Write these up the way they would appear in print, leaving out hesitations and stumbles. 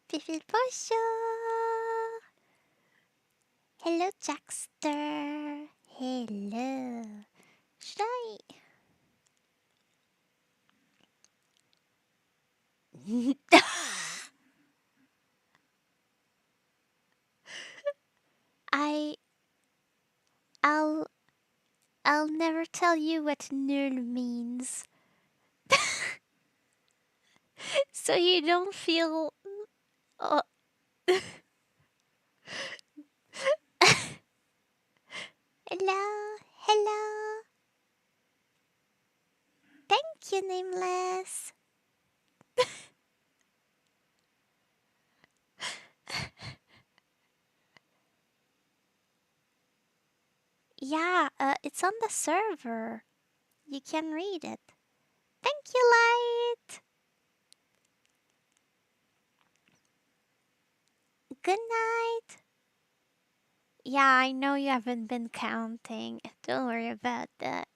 Pipil Posho! Hello, Jackster! Hello! Should I? I... I'll... I'll never tell you what null means. So you don't feel... Oh. Hello! Hello! Thank you, Nameless! Yeah, it's on the server. You can read it. Thank you, Light! Good night! Yeah, I know you haven't been counting. Don't worry about that.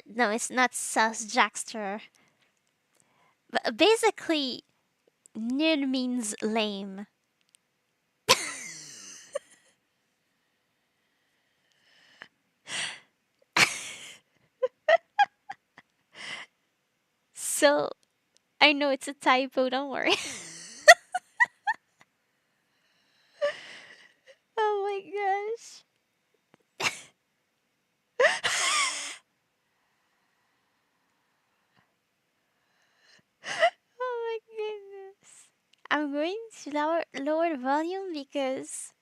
No, it's not sus Jackster. But basically, nul means lame. So, I know it's a typo, don't worry. Oh my gosh. Oh my goodness. I'm going to lower the volume because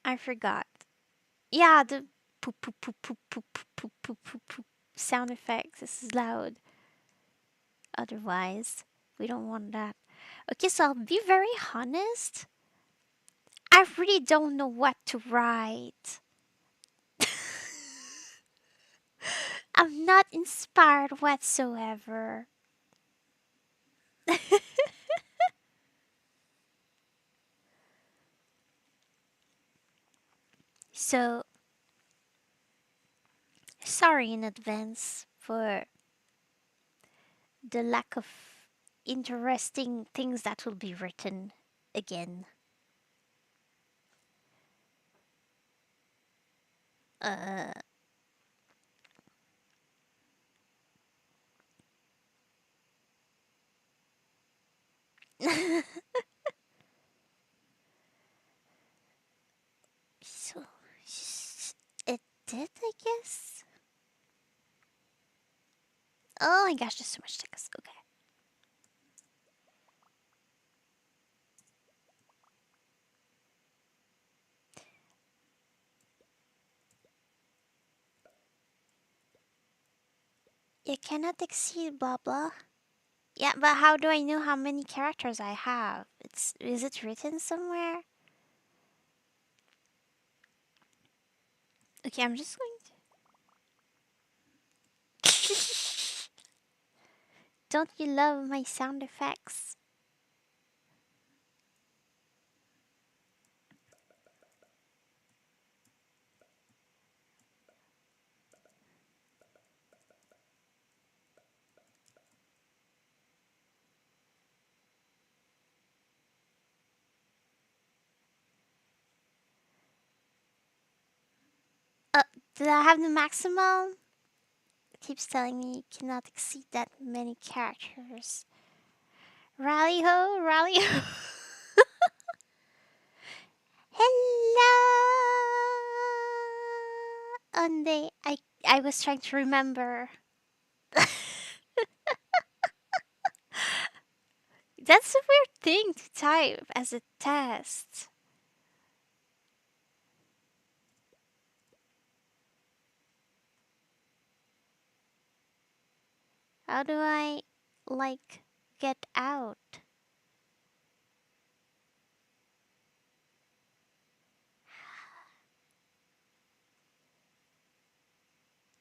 I forgot. Yeah, the poop poop poop poop poop poop poop poop poop sound effects. This is loud. Otherwise, we don't want that. Okay, so I'll be very honest. I really don't know what to write. I'm not inspired whatsoever. So, sorry in advance for the lack of interesting things that will be written again. Uh. So, it did, I guess? Oh my gosh, there's so much text. Okay. You cannot exceed blah blah. Yeah, but how do I know how many characters I have? Is it written somewhere? Okay, I'm just going to. Don't you love my sound effects? Uh, did I have the maximum? It keeps telling me you cannot exceed that many characters. Rally ho, rally ho. Hello! Onde, I was trying to remember. That's a weird thing to type as a test. How do I, like, get out?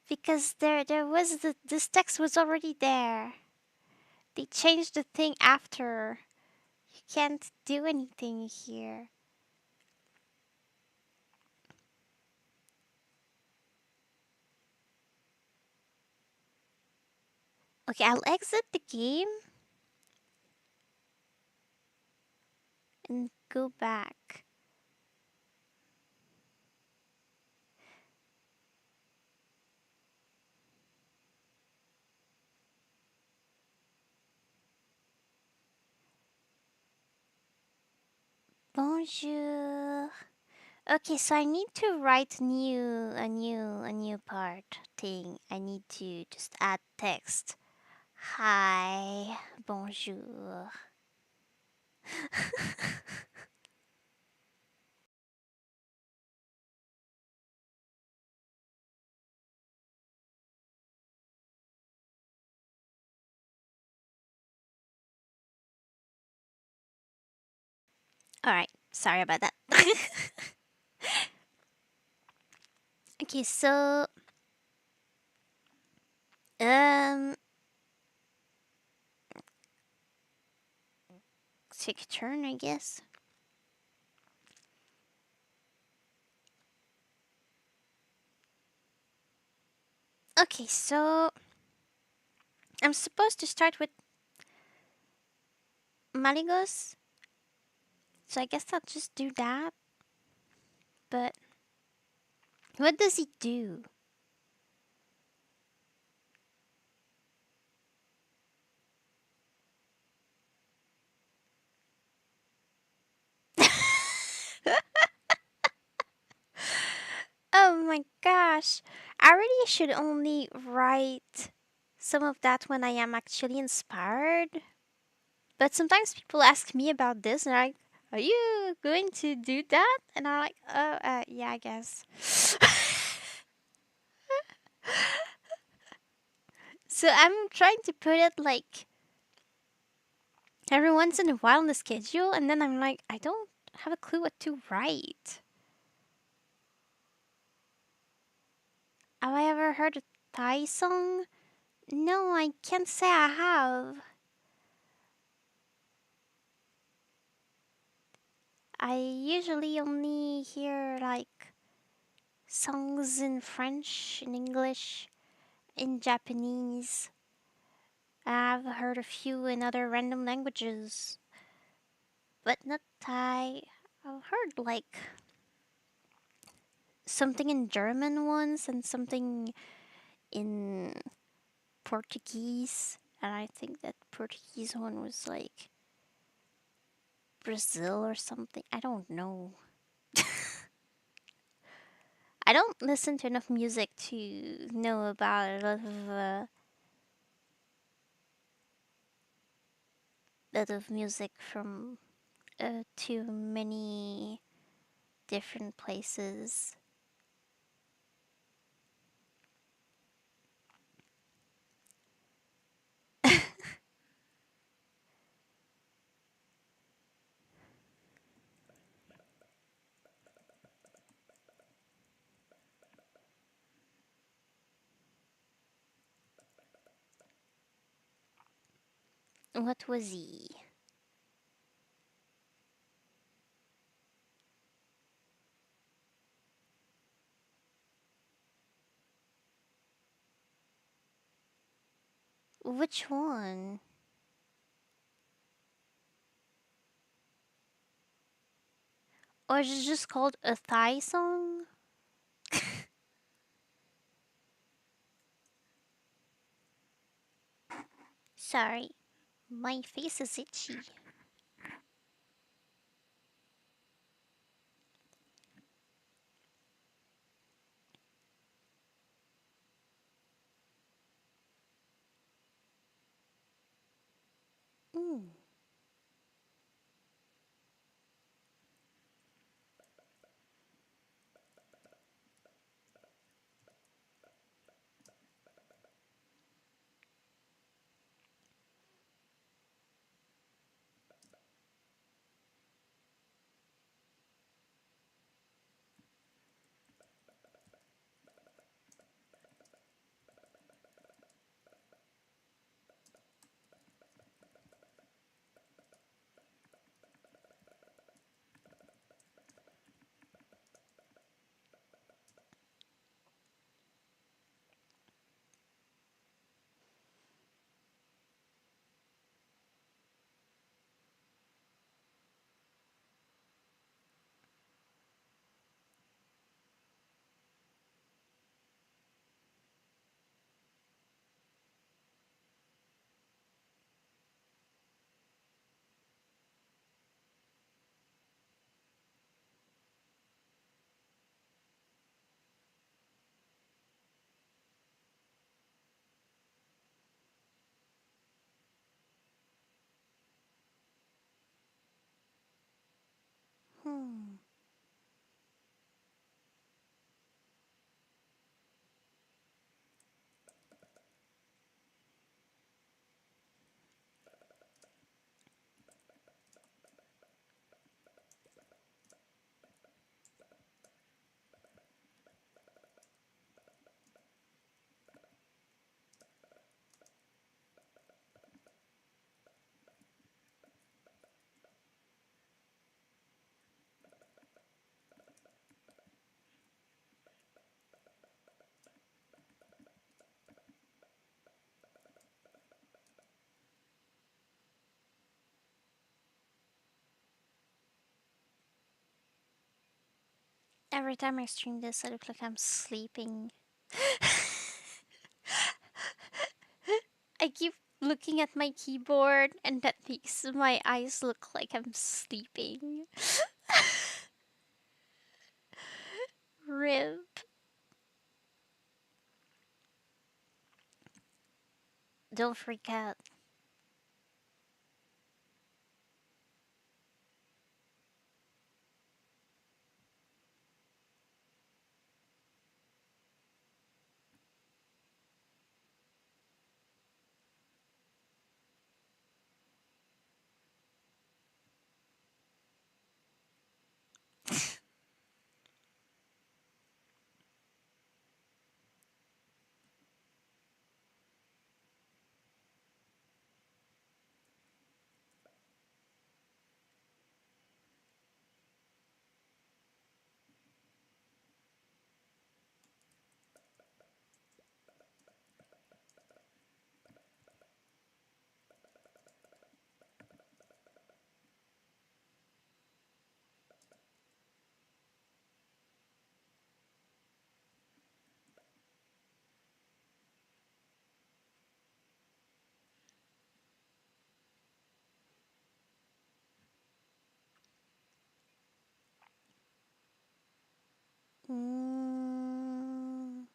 Because there was this text was already there. They changed the thing after. You can't do anything here. Okay, I'll exit the game and go back. Bonjour. Okay, so I need to write a new part thing. I need to just add text. Hi, bonjour. All right, sorry about that. Okay, so um, take a turn, I guess. Okay, so I'm supposed to start with Maligos, so I guess I'll just do that. But what does he do? Oh my gosh. I really should only write some of that when I am actually inspired. But sometimes people ask me about this and they're like, are you going to do that? And I'm like, oh, yeah, I guess. So I'm trying to put it like every once in a while on the schedule, and then I'm like, I don't have a clue what to write. Have I ever heard a Thai song? No, I can't say I have. I usually only hear like songs in French, in English, in Japanese. I've heard a few in other random languages, but not Thai. I've heard like something in German once and something in Portuguese. And I think that Portuguese one was like Brazil or something. I don't know. I don't listen to enough music to know about a lot of music from too many different places. What was he? Which one? Or is it just called a Thai song? Sorry, my face is itchy. Mm. Every time I stream this, I look like I'm sleeping. I keep looking at my keyboard, and that makes my eyes look like I'm sleeping. Rip. Don't freak out. Mm.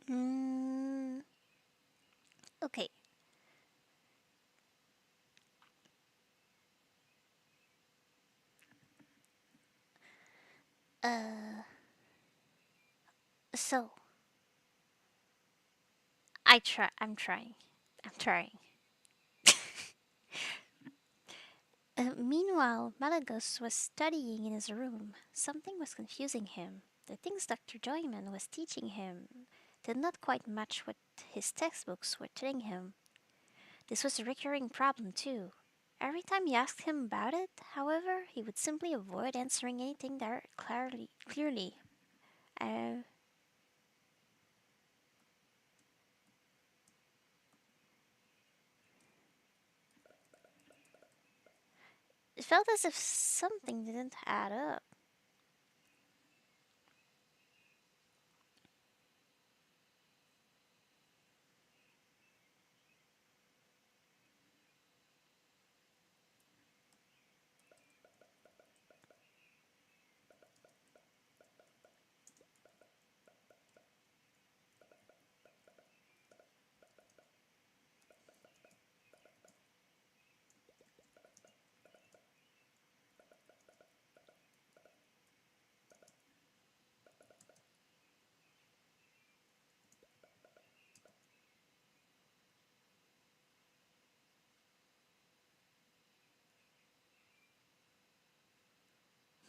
Mm. Okay. Uh. So I try. I'm trying. I'm trying. Meanwhile, Malagos was studying in his room. Something was confusing him. The things Dr. Joyman was teaching him did not quite match what his textbooks were telling him. This was a recurring problem, too. Every time you asked him about it, however, he would simply avoid answering anything there clearly. Uh, it felt as if something didn't add up.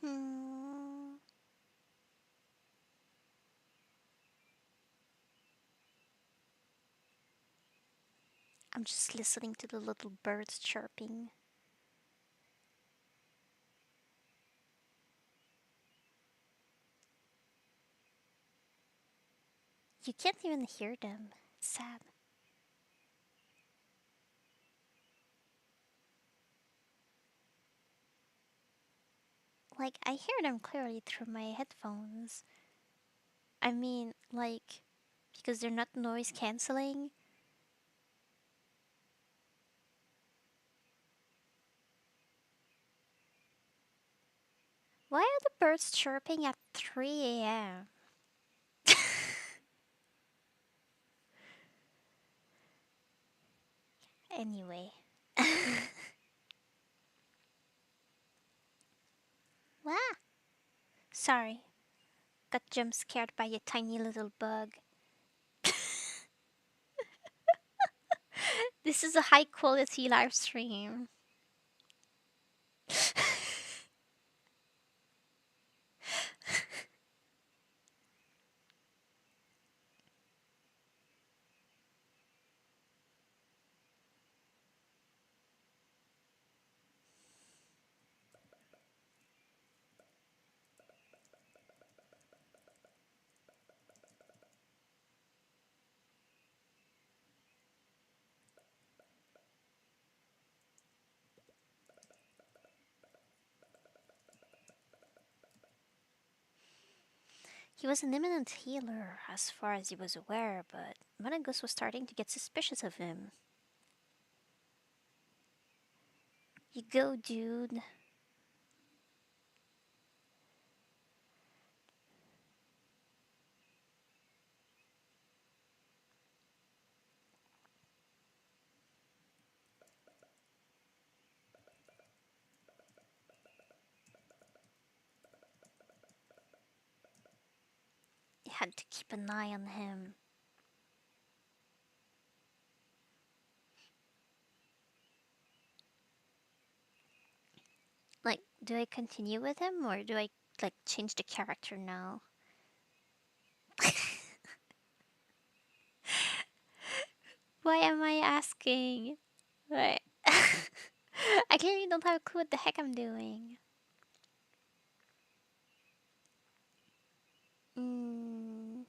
Hmm. I'm just listening to the little birds chirping. You can't even hear them. It's sad. Like, I hear them clearly through my headphones. I mean, like, because they're not noise canceling. Why are the birds chirping at 3 a.m.? Anyway. Wah! Sorry, got jump scared by a tiny little bug. This is a high quality live stream. He was an eminent healer, as far as he was aware, but Managus was starting to get suspicious of him. You go, dude. You had to keep an eye on him. Like, do I continue with him or do I, like, change the character now? Why am I asking? Right. I clearly don't have a clue what the heck I'm doing. Mm.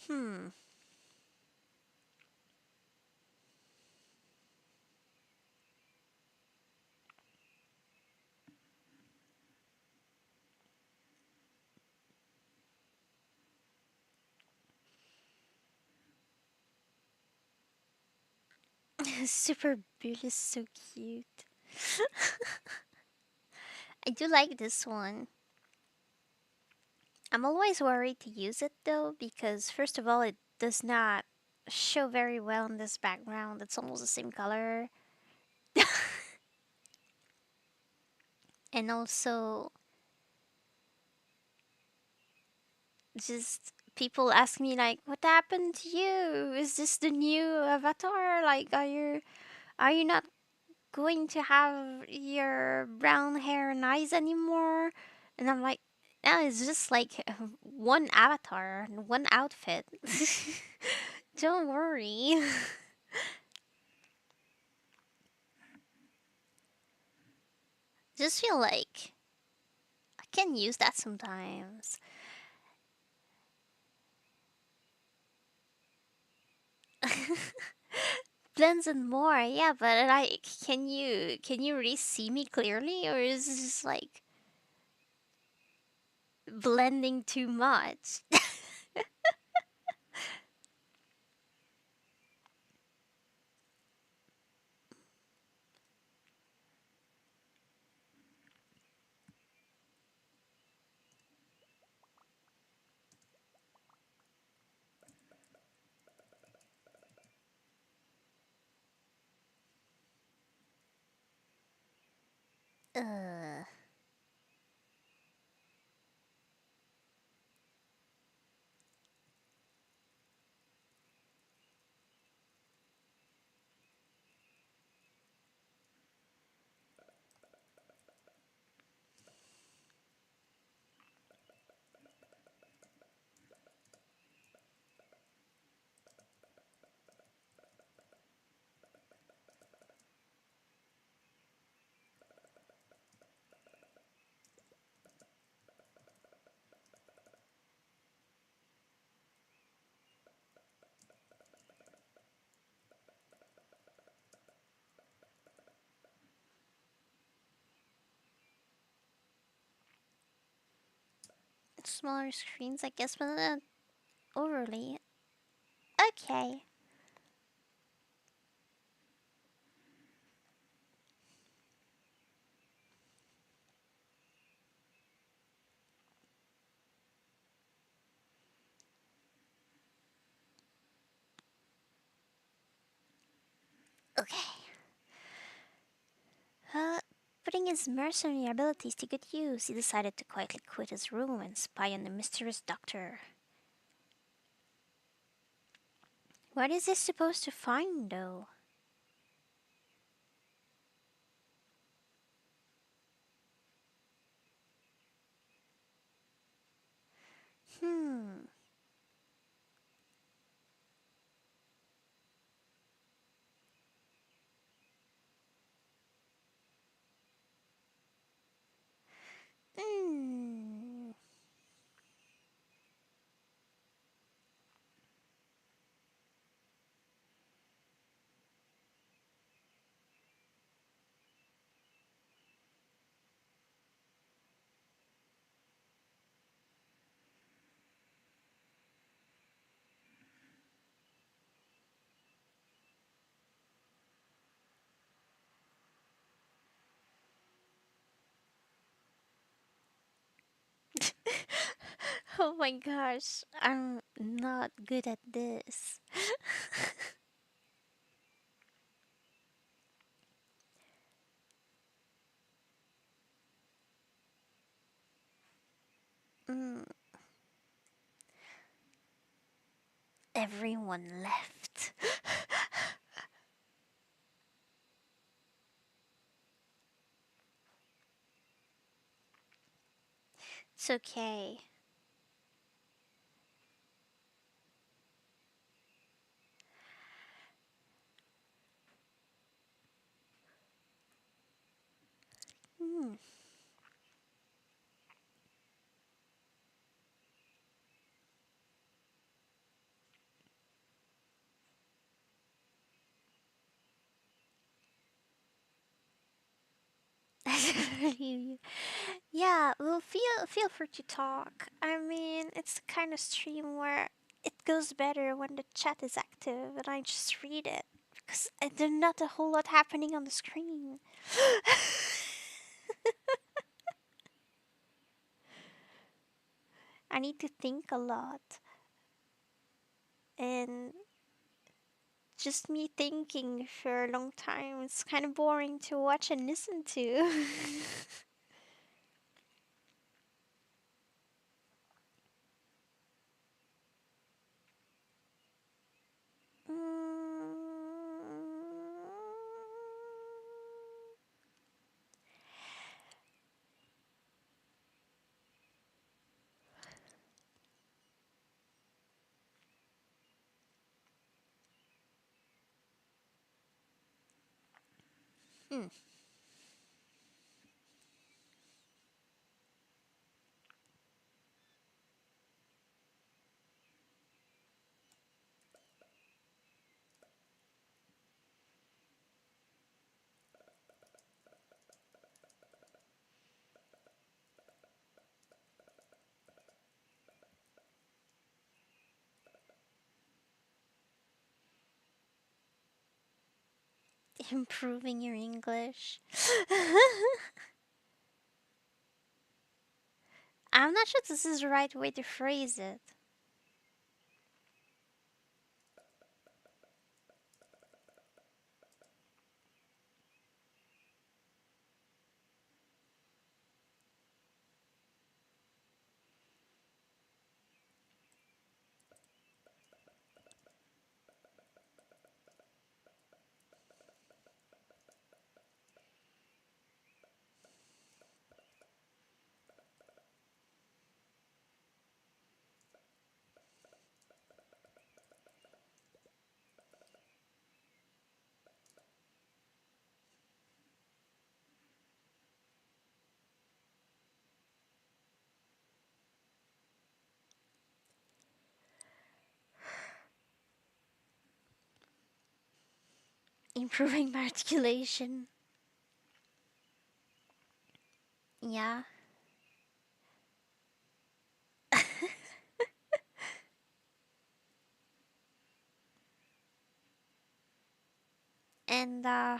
Hmm. Super Bill is so cute. I do like this one. I'm always worried to use it though, because first of all, it does not show very well in this background. It's almost the same color. And also, just people ask me like, "What happened to you? Is this the new avatar? Like, are you not going to have your brown hair and eyes anymore?" And I'm like, "No, it's just like one avatar, one outfit. Don't worry." Just feel like I can use that sometimes. Blends in more, yeah, but like, can you really see me clearly, or is it just like blending too much? Uh, smaller screens, I guess, but not overly. Okay. Okay. Uh, Putting his mercenary abilities to good use, he decided to quietly quit his room and spy on the mysterious doctor. What is this supposed to find, though? Hmm. Hmm. Oh my gosh, I'm not good at this. Mm, everyone left. It's okay. Hmm. Yeah, well, feel free to talk. I mean, it's the kind of stream where it goes better when the chat is active and I just read it because there's not a whole lot happening on the screen. I need to think a lot, and just me thinking for a long time, it's kind of boring to watch and listen to. Mm, hmm. Improving your English. I'm not sure this is the right way to phrase it. Improving my articulation. Yeah. And I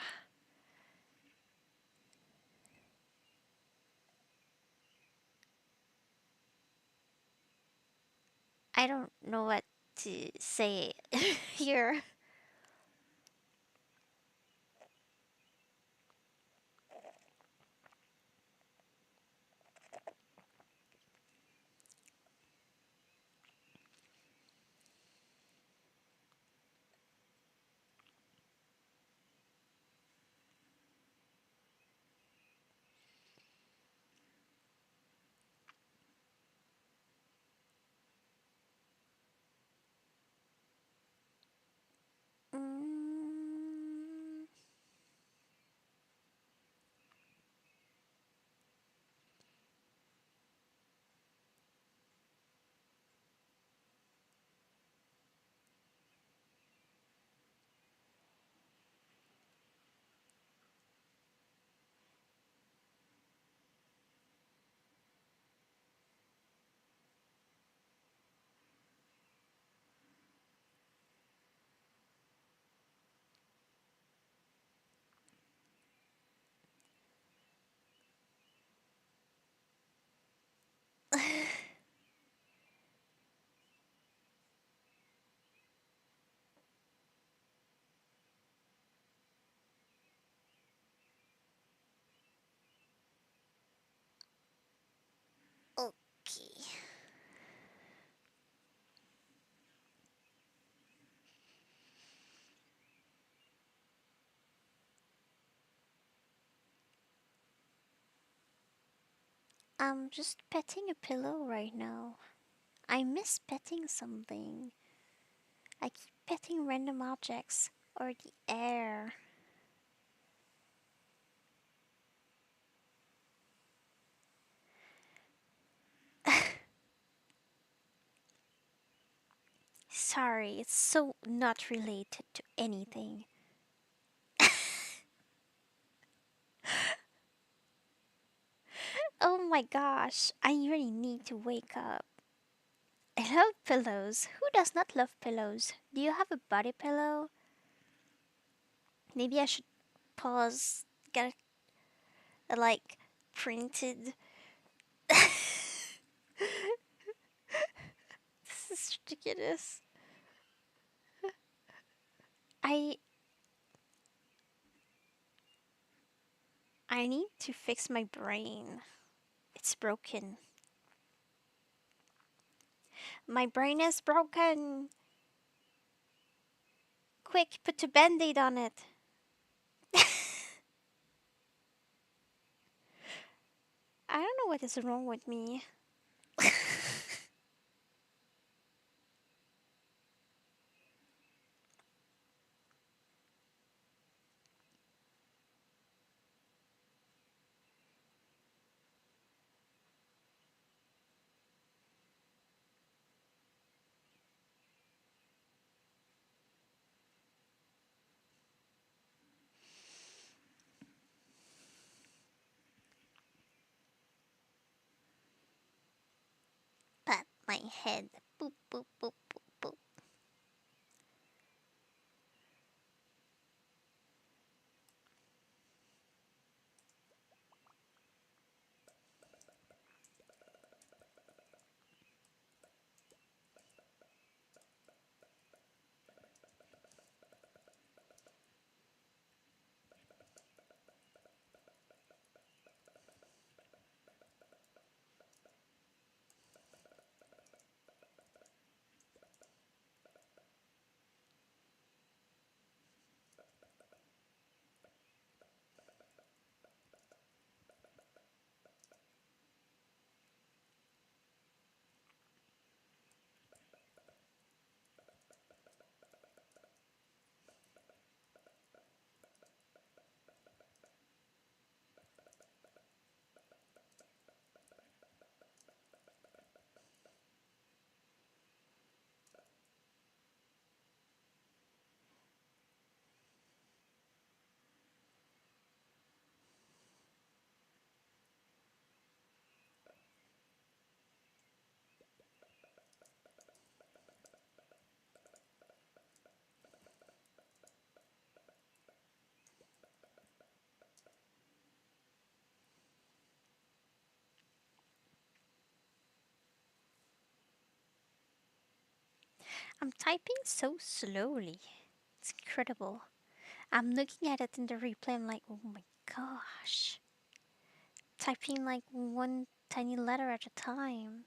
don't know what to say here. Mm, okay. I'm just petting a pillow right now. I miss petting something. I keep petting random objects or the air. Sorry, it's so not related to anything. Oh my gosh, I really need to wake up. I love pillows. Who does not love pillows? Do you have a body pillow? Maybe I should pause, get a like printed. This is ridiculous. I I need to fix my brain. It's broken. My brain is broken. Quick, put a band-aid on it. I don't know what is wrong with me. Pat my head. Boop, boop, boop, boop, boop. I'm typing so slowly. It's incredible. I'm looking at it in the replay. I'm like, oh my gosh. Typing like one tiny letter at a time.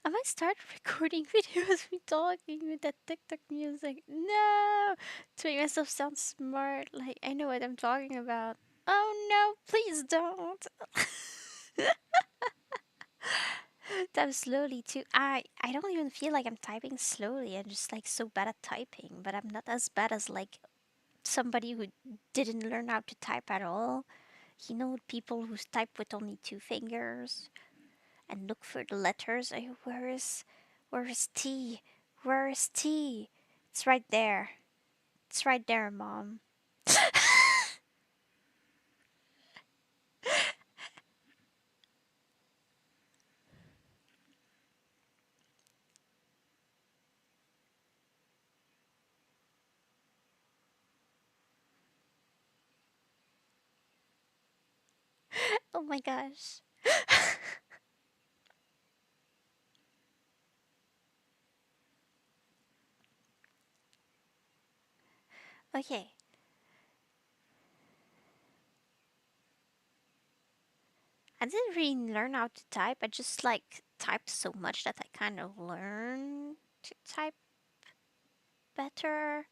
I might start recording videos of me talking with that TikTok music. No! To make myself sound smart. Like, I know what I'm talking about. Oh no, please don't. Type slowly too. I don't even feel like I'm typing slowly. I'm just like so bad at typing, but I'm not as bad as like somebody who didn't learn how to type at all. You know, people who type with only two fingers and look for the letters. Where is T? Where is T? It's right there. It's right there, mom. Oh my gosh. Okay. I didn't really learn how to type. I just like typed so much that I kind of learned to type better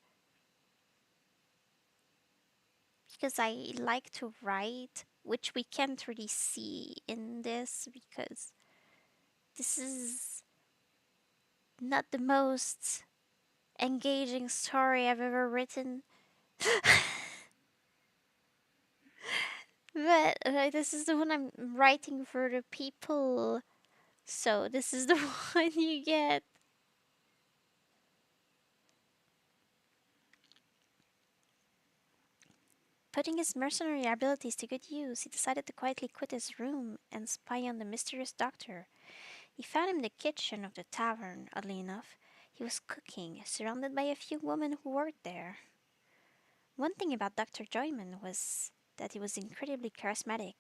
because I like to write, which we can't really see in this because this is not the most engaging story I've ever written. But this is the one I'm writing for the people. So this is the one you get. Putting his mercenary abilities to good use, he decided to quietly quit his room and spy on the mysterious doctor. He found him in the kitchen of the tavern, oddly enough. He was cooking, surrounded by a few women who worked there. One thing about Dr. Joyman was that he was incredibly charismatic.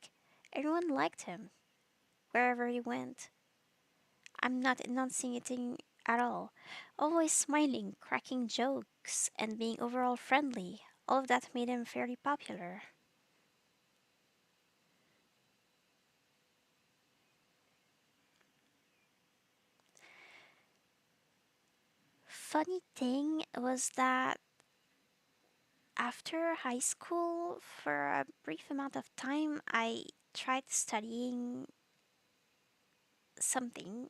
Everyone liked him, wherever he went. I'm not enunciating at all. Always smiling, cracking jokes, and being overall friendly. All of that made him fairly popular. Funny thing was that after high school, for a brief amount of time, I tried studying something,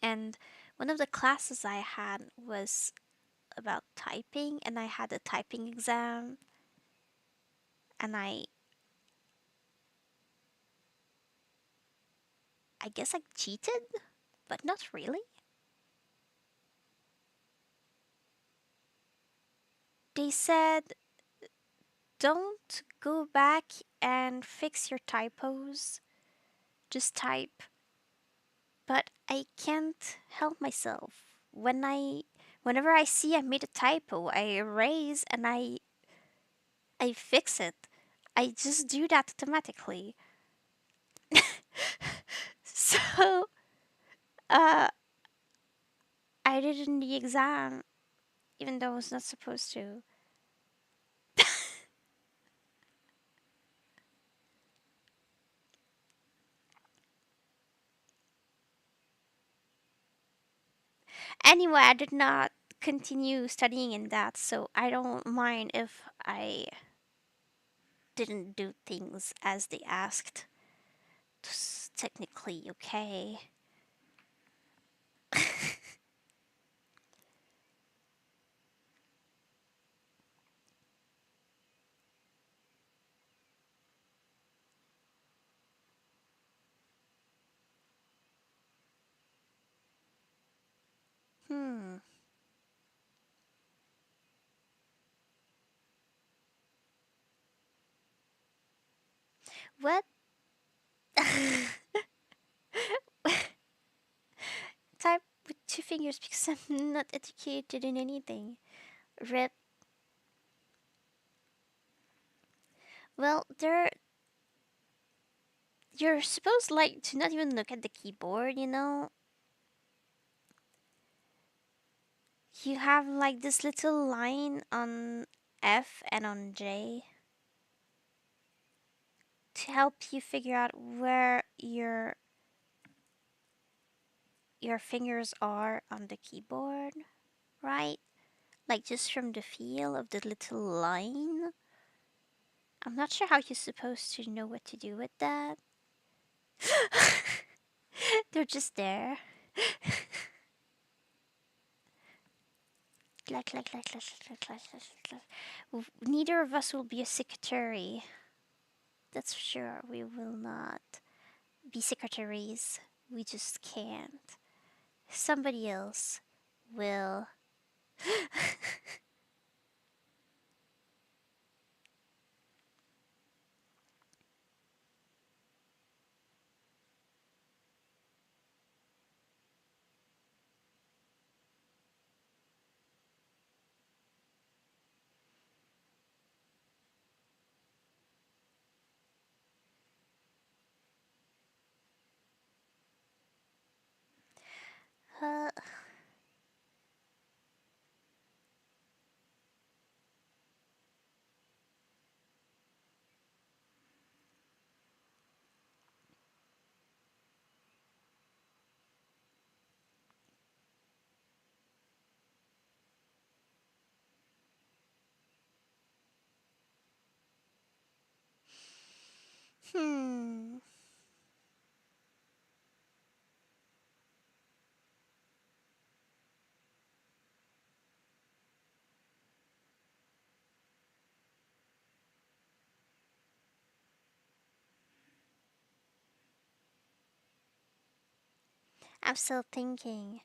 and one of the classes I had was about typing, and I had a typing exam, and I guess I cheated, but not really. They said don't go back and fix your typos, just type. But I can't help myself. Whenever I see I made a typo, I erase and I fix it. I just do that automatically. So uh I did it in the exam even though I was not supposed to. Anyway, I did not continue studying in that, so I don't mind if I didn't do things as they asked. It's technically okay. Hmm. What? Type with two fingers because I'm not educated in anything. Rip. Well, you're supposed like to not even look at the keyboard, you know? You have like this little line on F and on J to help you figure out where your fingers are on the keyboard, right? Like just from the feel of the little line. I'm not sure how you're supposed to know what to do with that. They're just there. Neither of us will be a secretary. That's for sure. We will not be secretaries. We just can't. Somebody else will. Uh, hmm. I'm still thinking.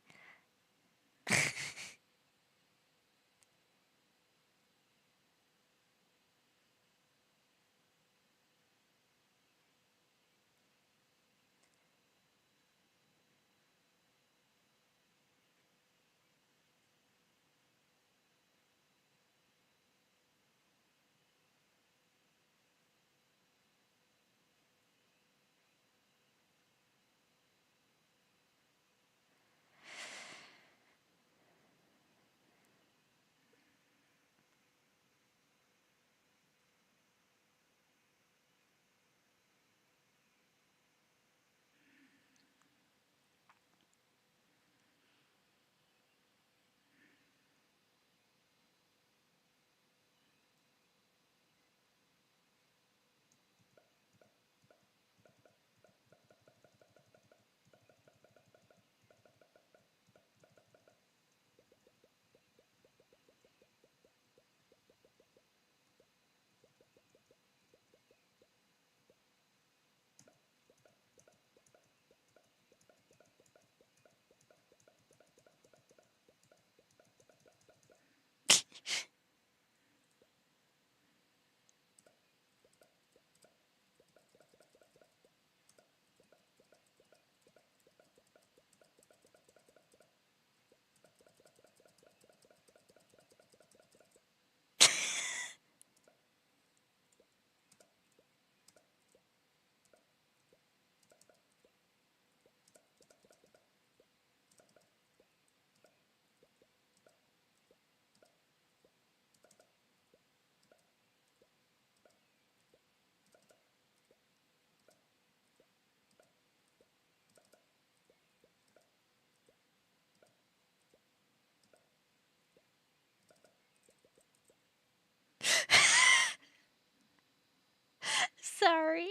Sorry.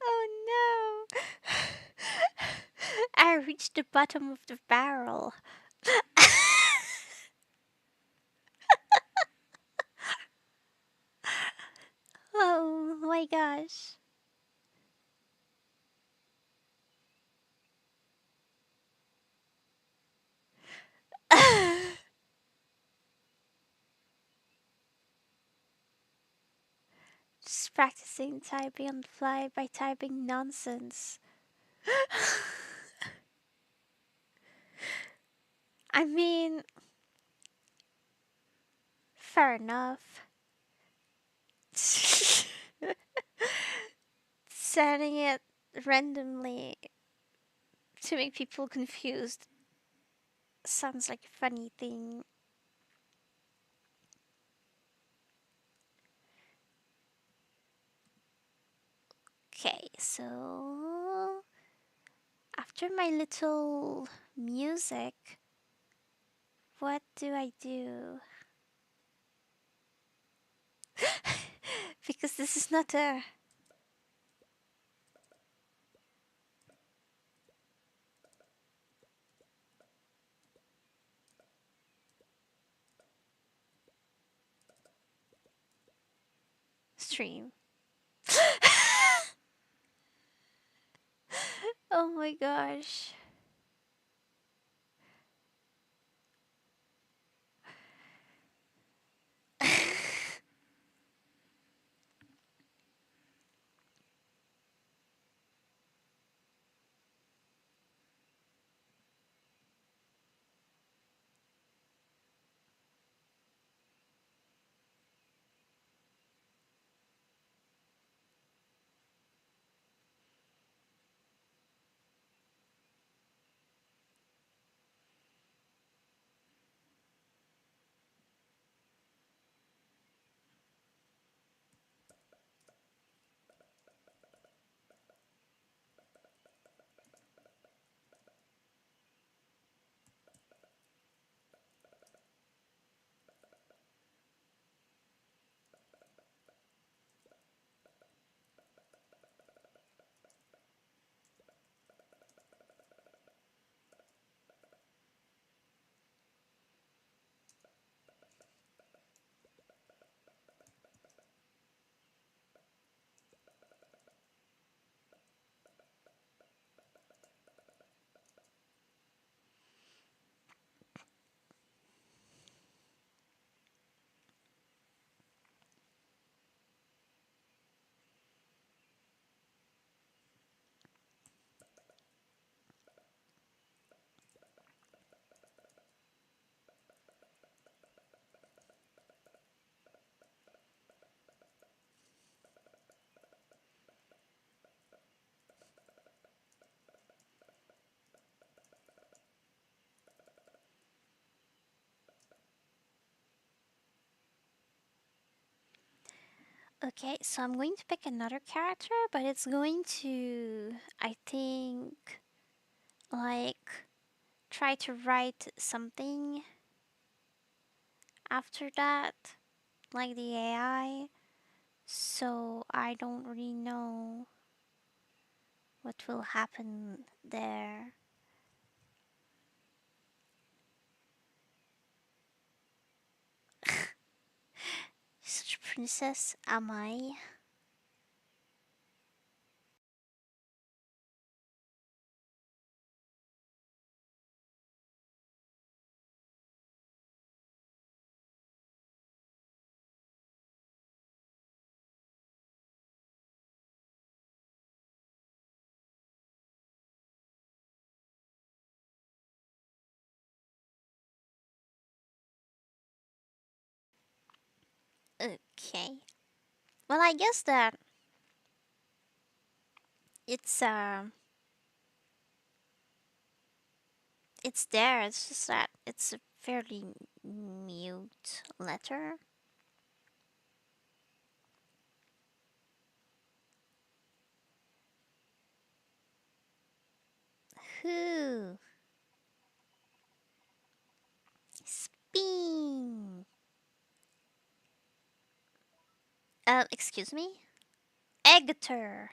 Oh no. I reached the bottom of the barrel. Oh my gosh. Just practicing typing on the fly by typing nonsense. I mean, fair enough. Setting it randomly to make people confused sounds like a funny thing. Okay, so after my little music, what do I do? Because this is not a stream. Oh my gosh. Okay, so I'm going to pick another character, but it's going to, I think, like, try to write something after that, like the AI. So I don't really know what will happen there. Such a princess am I? Okay. Well, I guess that it's it's there. It's just that it's a fairly mute letter. Who? Spin. Excuse me? Egger.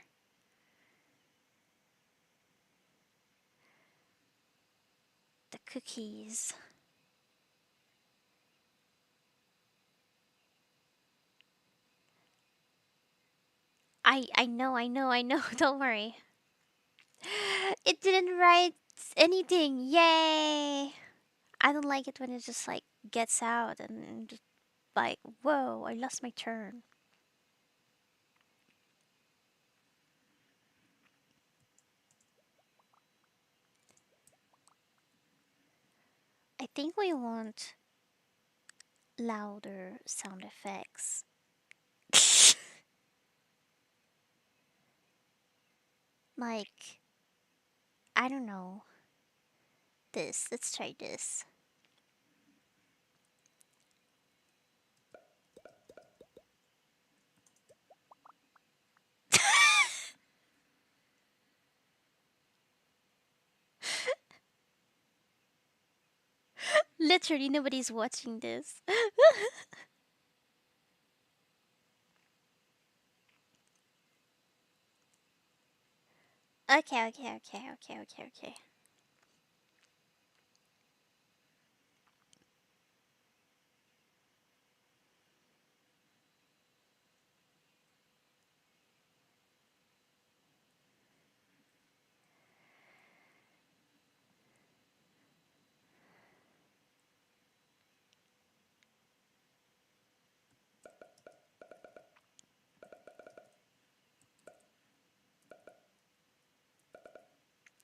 The cookies. I know. Don't worry. It didn't write anything. Yay! I don't like it when it just like gets out and just like, whoa, I lost my turn. I think we want louder sound effects. Like, I don't know. This. Let's try this. Literally, nobody's watching this. Okay.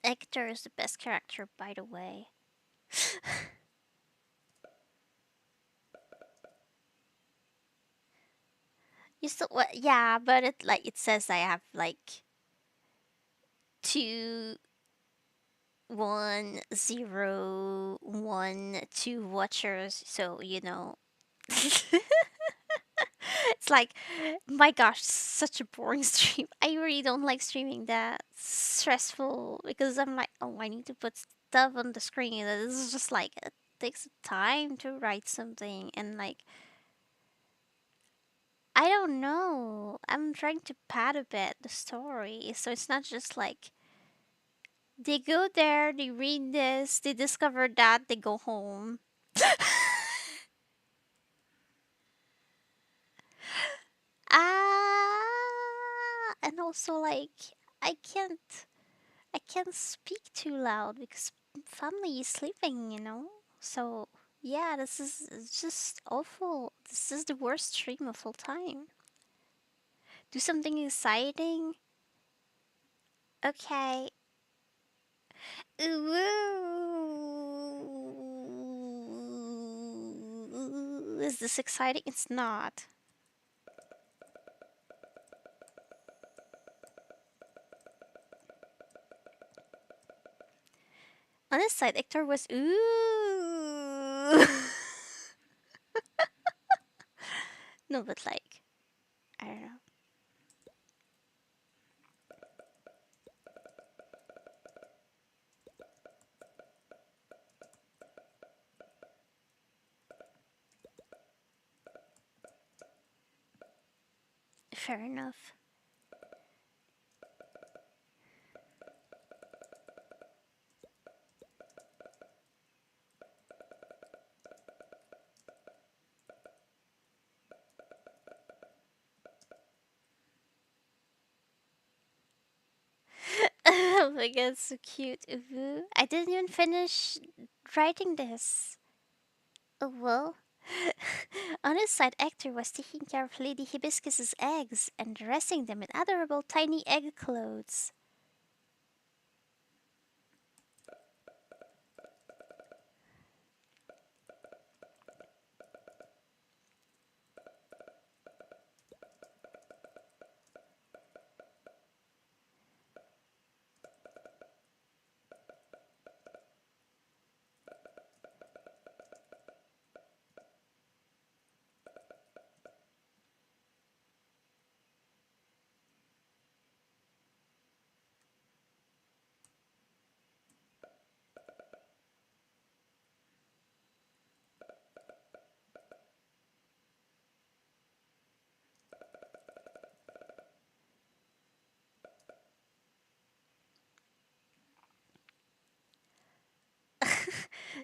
Hector is the best character, by the way. You still what? Yeah, but it says I have like two 1012 watchers, so it's like, my gosh, such a boring stream. I really don't like streaming that stressful because I'm like, oh, I need to put stuff on the screen. This is just like, it takes time to write something, and like, I don't know. I'm trying to pad a bit the story, so it's not just like they go there, they read this, they discover that, they go home. And also like I can't I can't speak too loud because family is sleeping. So yeah, this is it's just awful. This is the worst stream of all time. Do something exciting. Okay. Ooh. Is this exciting? It's not. On this side, Hector was ooh. No, but like, I don't know. Fair enough. Oh my god, so cute. Ooh. I didn't even finish writing this. Oh well. On his side, Hector was taking care of Lady Hibiscus's eggs and dressing them in adorable tiny egg clothes.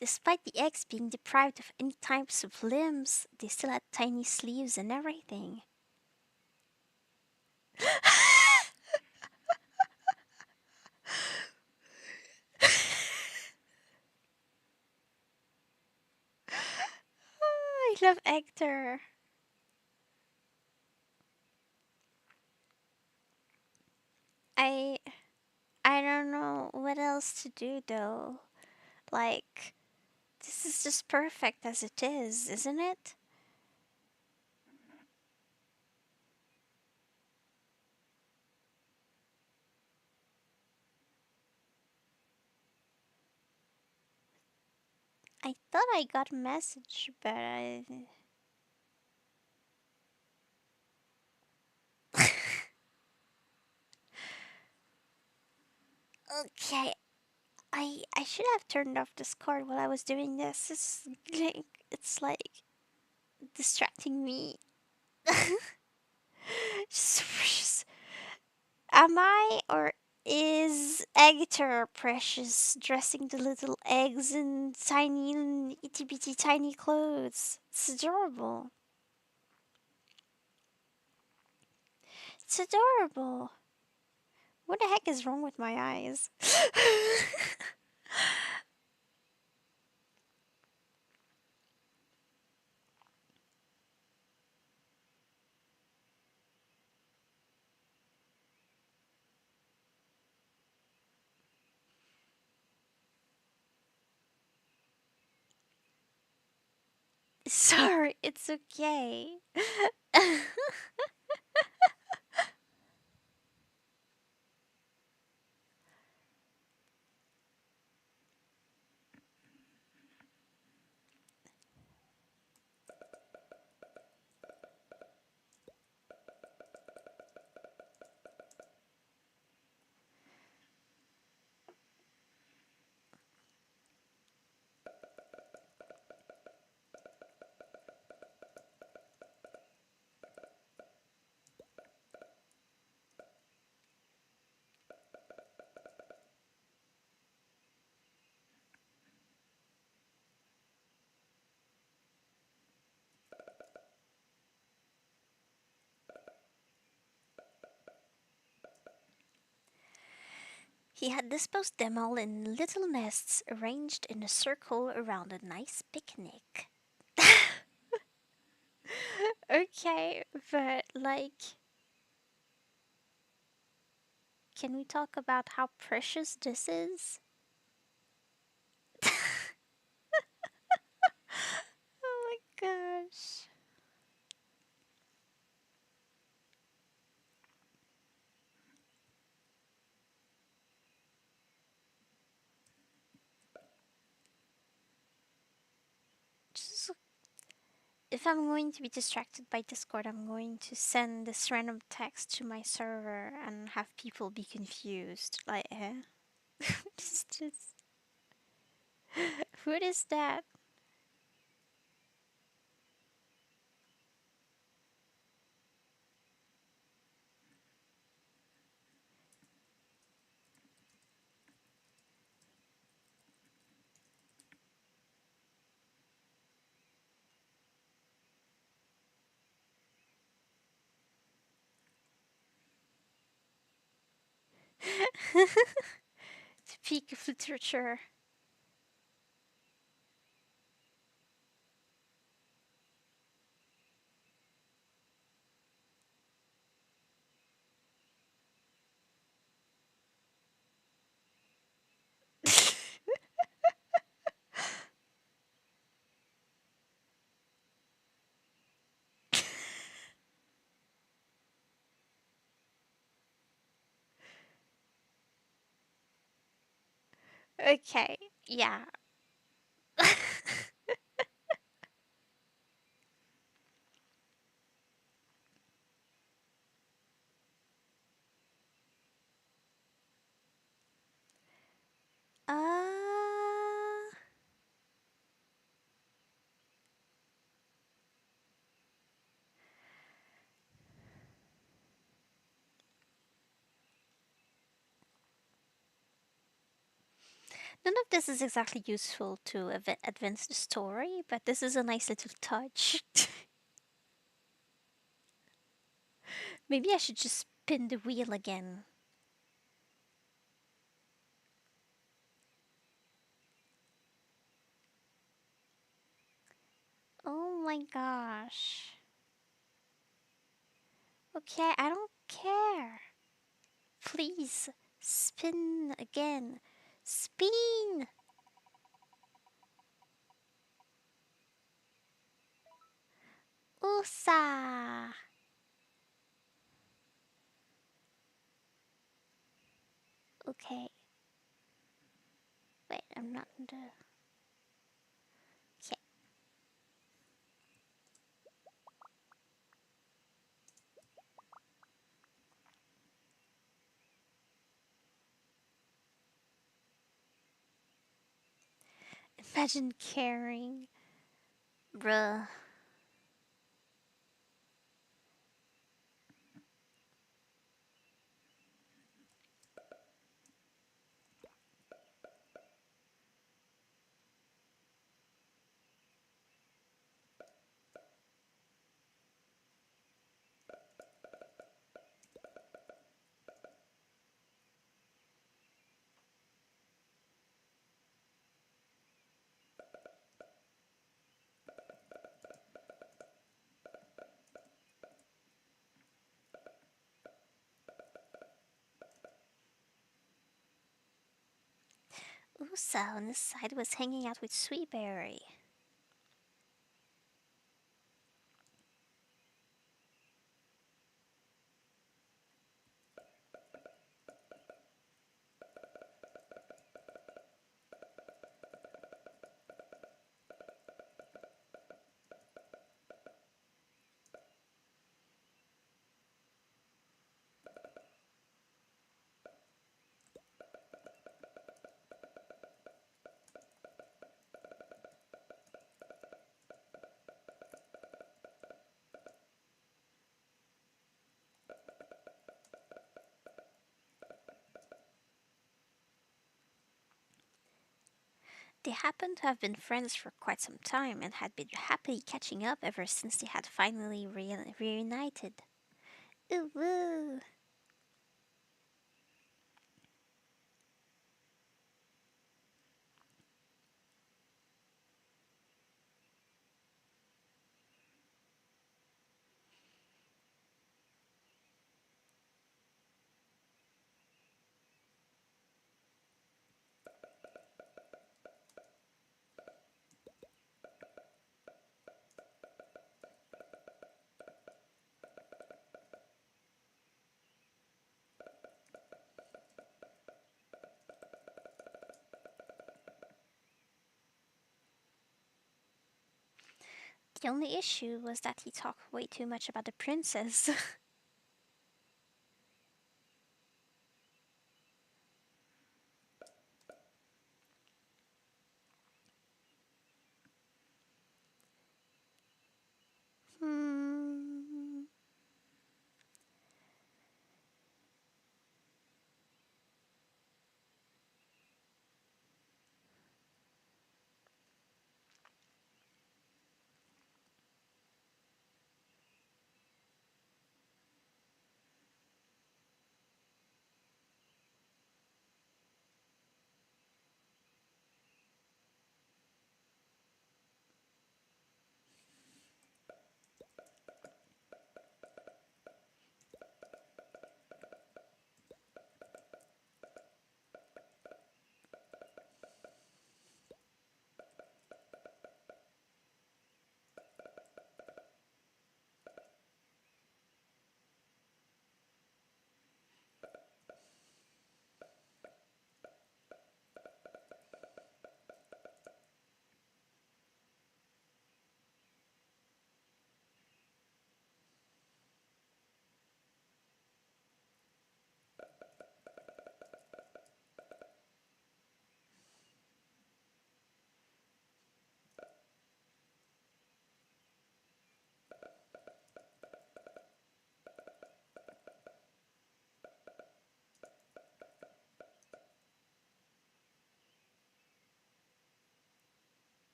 Despite the eggs being deprived of any types of limbs, they still had tiny sleeves and everything. I love Hector. I I don't know what else to do though. Like, this is just perfect as it is, isn't it? I thought I got a message, but I. Okay, I should have turned off Discord while I was doing this. It's like distracting me. Just- Am I or is Agatha precious dressing the little eggs in tiny itty bitty tiny clothes? It's adorable. It's adorable. What the heck is wrong with my eyes? Sorry, it's okay. He had disposed them all in little nests arranged in a circle around a nice picnic. Okay, but like, can we talk about how precious this is? Oh my gosh. Just, if I'm going to be distracted by Discord, I'm going to send this random text to my server and have people be confused. Like, eh? It's just, what is that? The peak of literature. Okay, yeah. Uh, None of this is exactly useful to advance the story, but this is a nice little touch. Maybe I should just spin the wheel again. Oh my gosh. Okay, I don't care. Please, spin again. Spin! Usa! Okay. Wait, I'm not in the. Imagine caring. Bruh. Usa on the side was hanging out with Sweetberry. They happened to have been friends for quite some time and had been happily catching up ever since they had finally reunited. Ooh, woo. The only issue was that he talked way too much about the princess. Hmm.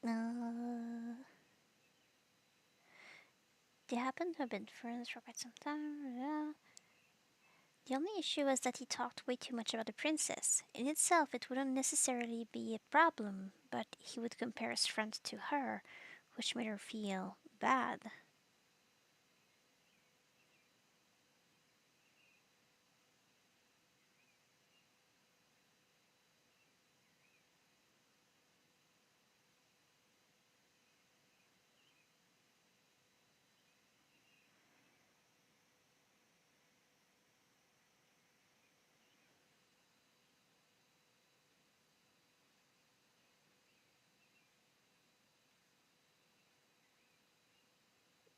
Uh, they happened to have been friends for quite some time. Yeah. The only issue was that he talked way too much about the princess. In itself, it wouldn't necessarily be a problem, but he would compare his friend to her, which made her feel bad.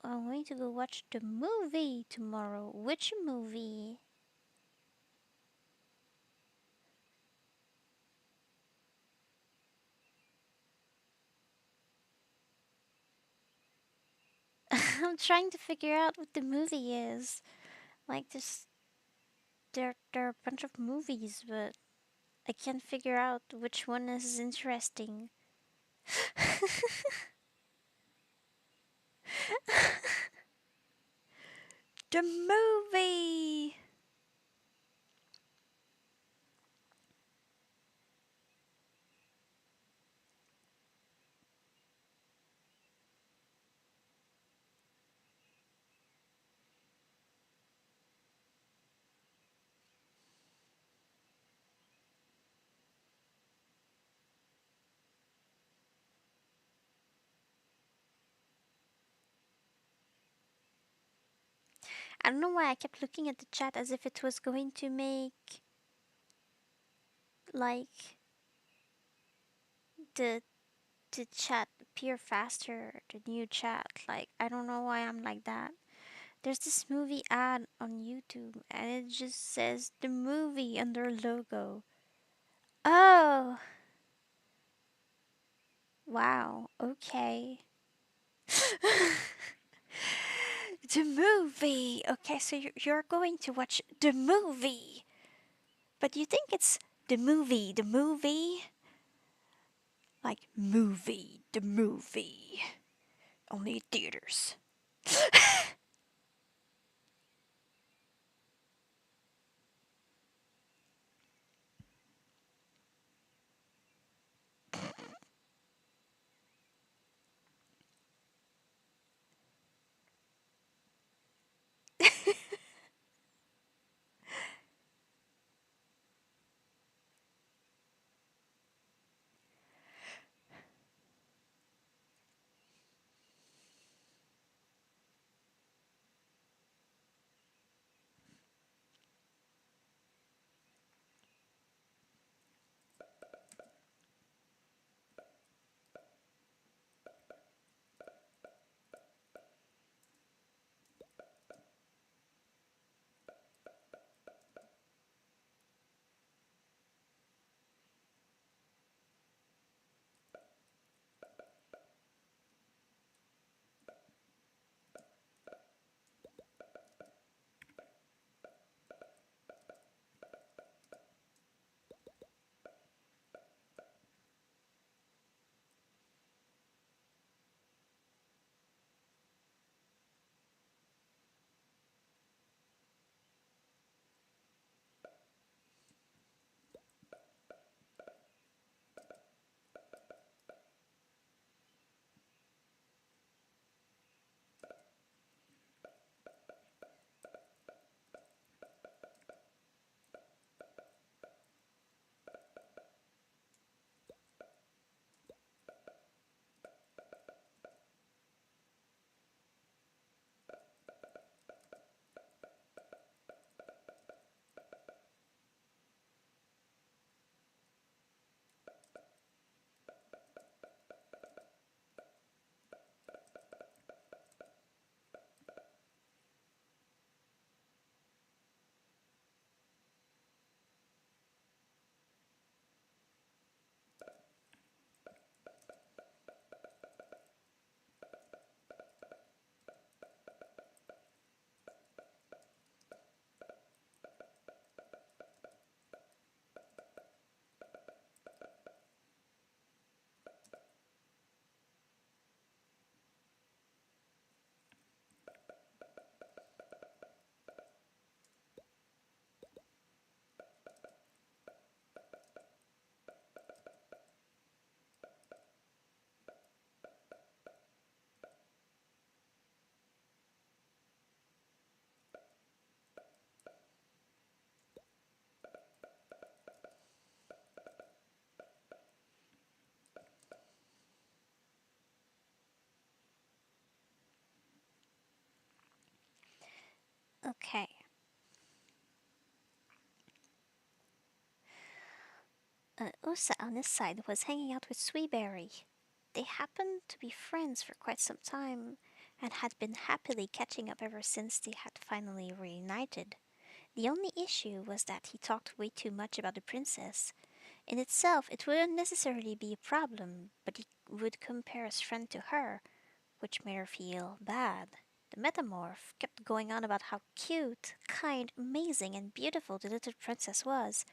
I'm going to go watch the movie tomorrow. Which movie? I'm trying to figure out what the movie is. Like this, there are a bunch of movies, but I can't figure out which one is interesting. The movie. I don't know why I kept looking at the chat as if it was going to make like the the chat appear faster, the new chat. Like I don't know why I'm like that. There's this movie ad on YouTube and it just says the movie under logo. Oh, wow. Okay. The movie. Okay, so you're going to watch the movie. But you think it's the movie? Like the movie. Only theaters. Okay. Usa on his side was hanging out with Sweetberry. They happened to be friends for quite some time, and had been happily catching up ever since they had finally reunited. The only issue was that he talked way too much about the princess. In itself, it wouldn't necessarily be a problem, but he would compare his friend to her, which made her feel bad. The metamorph kept going on about how cute, kind, amazing, and beautiful the little princess was.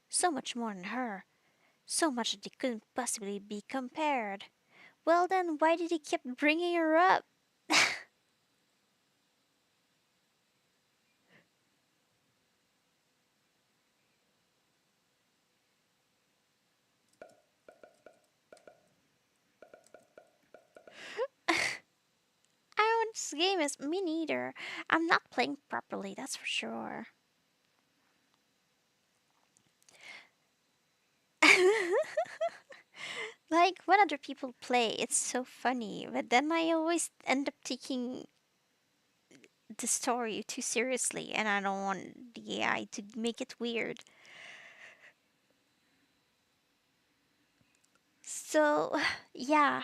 So much more than her. So much that they couldn't possibly be compared. Well, then, why did he keep bringing her up? I don't want this game is me neither. I'm not playing properly, that's for sure. Like when other people play, it's so funny, but then I always end up taking the story too seriously, and I don't want the AI to make it weird. So, yeah,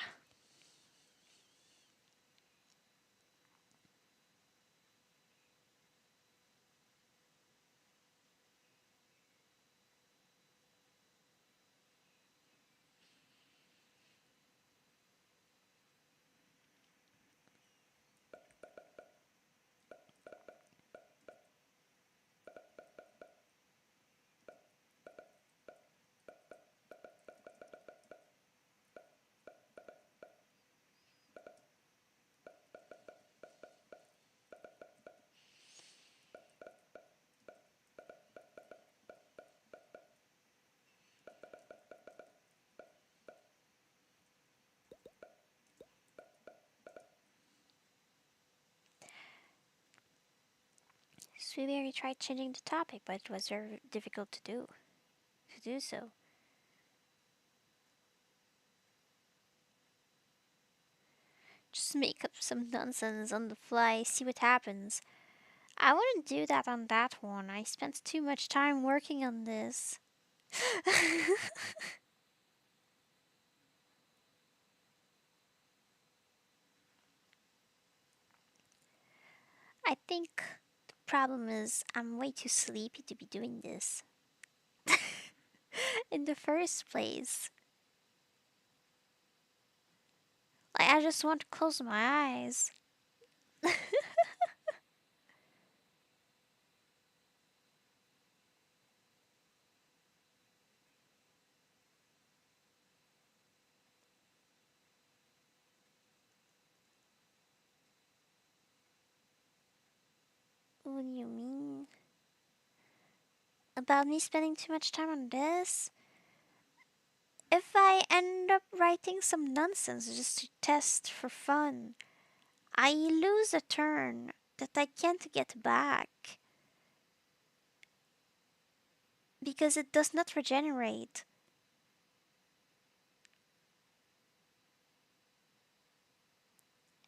Sweetberry tried changing the topic, but it was very difficult to do so. Just make up some nonsense on the fly, see what happens. I wouldn't do that on that one. I spent too much time working on this. I think the problem is I'm way too sleepy to be doing this in the first place. Like, I just want to close my eyes. What do you mean? About me spending too much time on this? If I end up writing some nonsense just to test for fun, I lose a turn that I can't get back because it does not regenerate.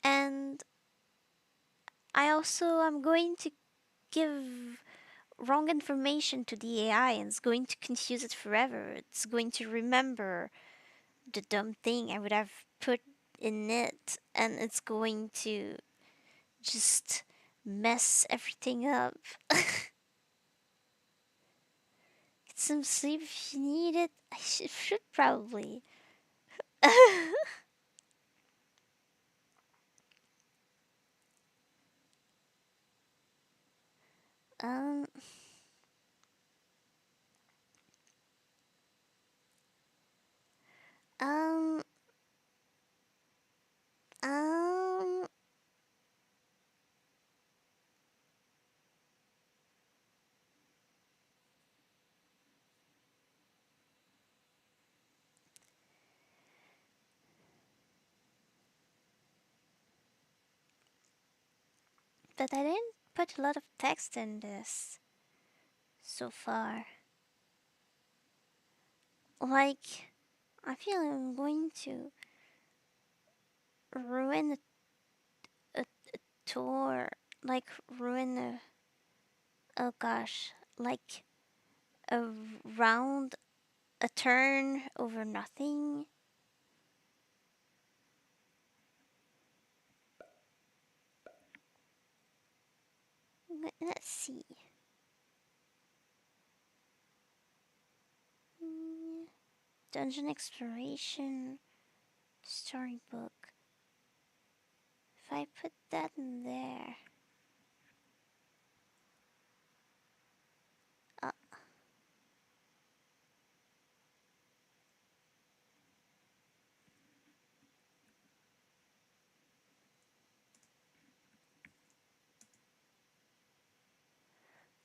And I also am going to give wrong information to the AI and it's going to confuse it forever. It's going to remember the dumb thing I would have put in it and it's going to just mess everything up. Get some sleep if you need it. I should probably. um, um, um, but I didn't put a lot of text in this so far. Like, I feel I'm going to ruin a tour. Like, ruin a. Oh gosh. Like, a round, a turn over nothing. Let's see. Mm, Dungeon exploration, storybook. If I put that in there, uh,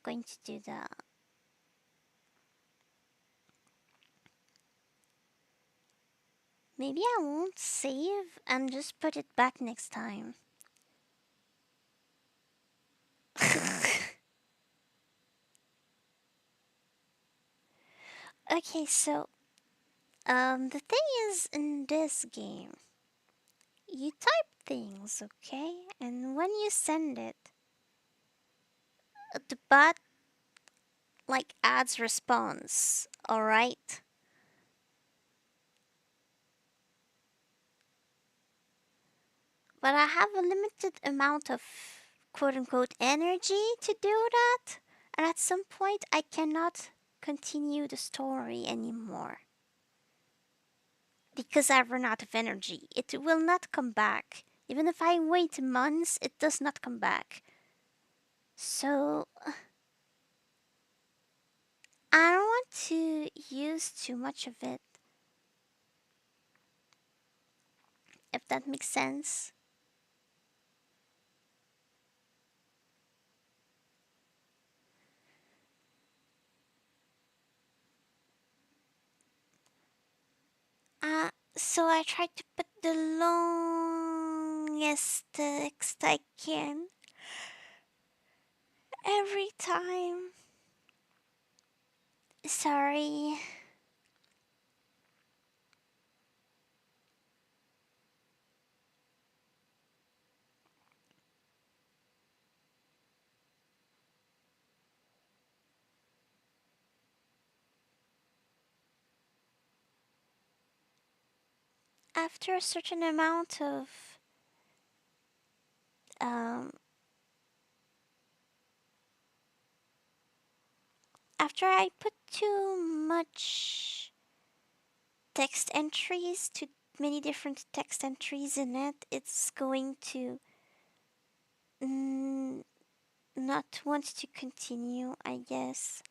going to do that. Maybe I won't save and just put it back next time. Okay, so the thing is, in this game, you type things, okay, and when you send it, the bot like adds response. All right, but I have a limited amount of quote unquote energy to do that, and at some point, I cannot continue the story anymore because I've run out of energy. It will not come back. Even if I wait months, it does not come back. So I don't want to use too much of it, if that makes sense. So I tried to put the longest text I can every time. Sorry. After a certain amount of um, after I put too much text entries, too many different text entries in it, it's going to mm, not want to continue, I guess.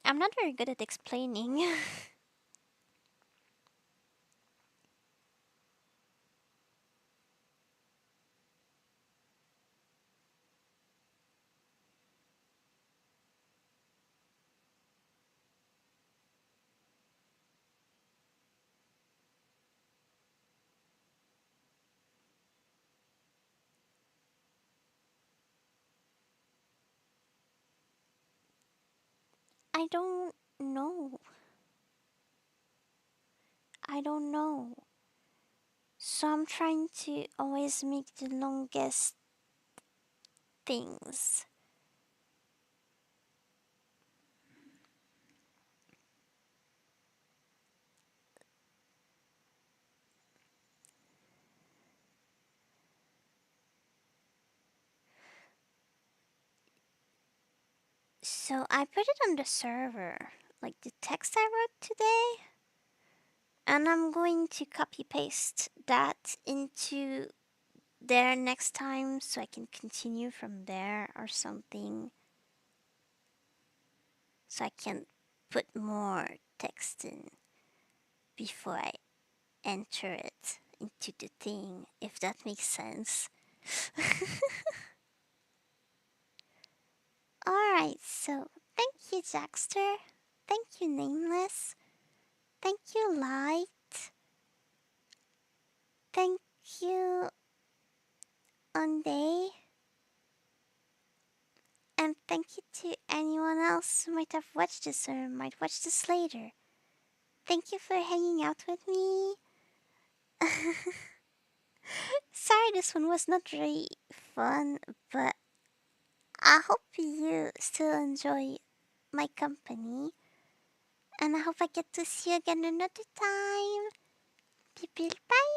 I'm not very good at explaining. I don't know. I don't know. So I'm trying to always make the longest things. So I put it on the server, like the text I wrote today, and I'm going to copy paste that into there next time so I can continue from there or something. So I can put more text in before I enter it into the thing, if that makes sense. Alright, so thank you, Jackster. Thank you, Nameless. Thank you, Light. Thank you, Unday. And thank you to anyone else who might have watched this or might watch this later. Thank you for hanging out with me. Sorry, this one was not very fun, but I hope you still enjoy my company, and I hope I get to see you again another time. Bye.